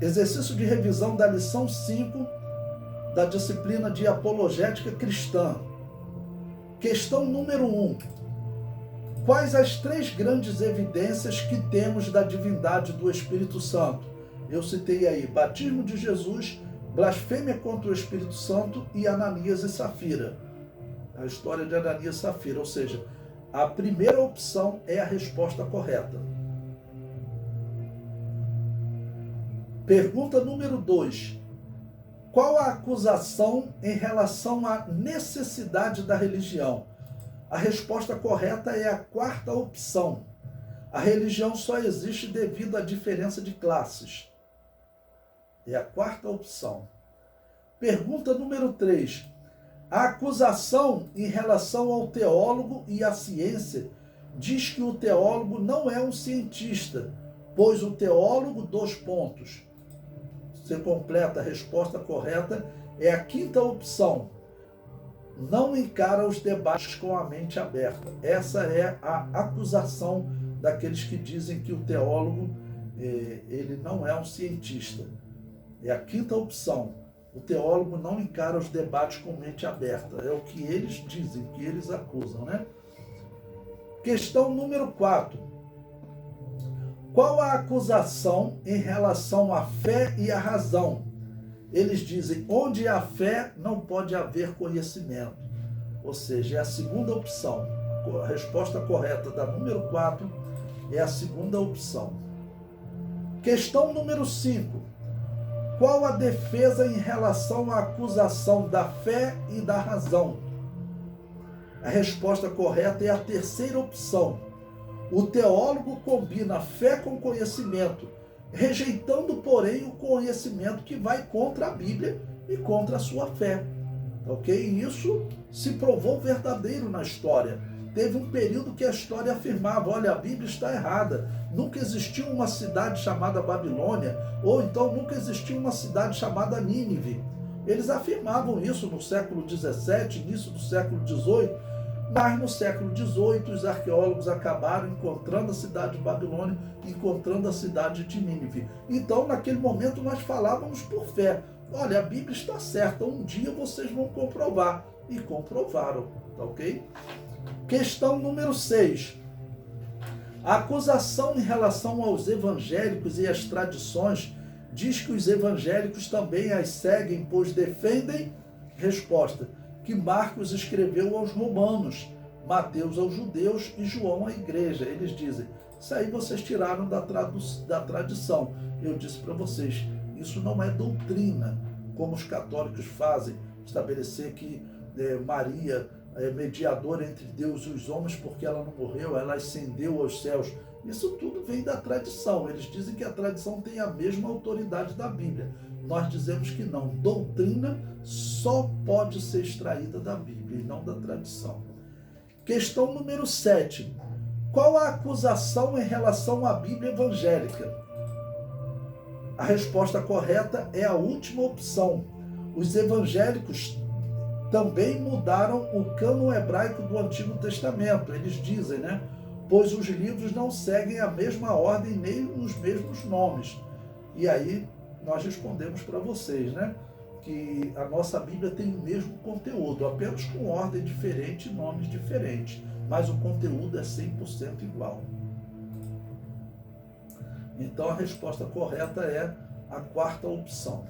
Exercício de revisão da lição 5 da disciplina de apologética cristã. Questão número 1. Quais as 3 grandes evidências que temos da divindade do Espírito Santo? Eu citei aí batismo de Jesus, blasfêmia contra o Espírito Santo e Ananias e Safira. A história de Ananias e Safira, ou seja, a primeira opção é a resposta correta. Pergunta número 2. Qual a acusação em relação à necessidade da religião? A resposta correta é a 4ª opção. A religião só existe devido à diferença de classes. É a 4ª opção. Pergunta número 3. A acusação em relação ao teólogo e à ciência diz que o teólogo não é um cientista, pois o teólogo, Você completa a resposta correta, é a 5ª opção. Não encara os debates com a mente aberta. Essa é a acusação daqueles que dizem que o teólogo ele não é um cientista. É a 5ª opção. O teólogo não encara os debates com mente aberta. É o que eles dizem, o que eles acusam, né? Questão número 4. Qual a acusação em relação à fé e à razão? Eles dizem, onde há fé não pode haver conhecimento. Ou seja, é a 2ª opção. A resposta correta da número 4 é a 2ª opção. Questão número 5. Qual a defesa em relação à acusação da fé e da razão? A resposta correta é a 3ª opção. O teólogo combina fé com conhecimento, rejeitando, porém, o conhecimento que vai contra a Bíblia e contra a sua fé. Ok? E isso se provou verdadeiro na história. Teve um período que a história afirmava, olha, a Bíblia está errada. Nunca existiu uma cidade chamada Babilônia, ou então nunca existiu uma cidade chamada Nínive. Eles afirmavam isso no século XVII, início do século XVIII, mas no século XVIII os arqueólogos acabaram encontrando a cidade de Babilônia, encontrando a cidade de Nínive. Então, naquele momento, nós falávamos por fé. Olha, a Bíblia está certa, um dia vocês vão comprovar. E comprovaram, tá ok? Questão número 6. A acusação em relação aos evangélicos e às tradições diz que os evangélicos também as seguem, pois defendem, resposta, que Marcos escreveu aos romanos, Mateus aos judeus e João à igreja. Eles dizem, isso aí vocês tiraram da tradição. Eu disse para vocês, isso não é doutrina, como os católicos fazem, estabelecer que Maria é mediadora entre Deus e os homens porque ela não morreu, ela ascendeu aos céus. Isso tudo vem da tradição. Eles dizem que a tradição tem a mesma autoridade da Bíblia. Nós dizemos que não. Doutrina só pode ser extraída da Bíblia e não da tradição. Questão número 7. Qual a acusação em relação à Bíblia evangélica? A resposta correta é a última opção. Os evangélicos também mudaram o cânon hebraico do Antigo Testamento. Eles dizem, né? Pois os livros não seguem a mesma ordem nem os mesmos nomes. E aí nós respondemos para vocês, né? Que a nossa Bíblia tem o mesmo conteúdo, apenas com ordem diferente e nomes diferentes. Mas o conteúdo é 100% igual. Então a resposta correta é a 4ª opção.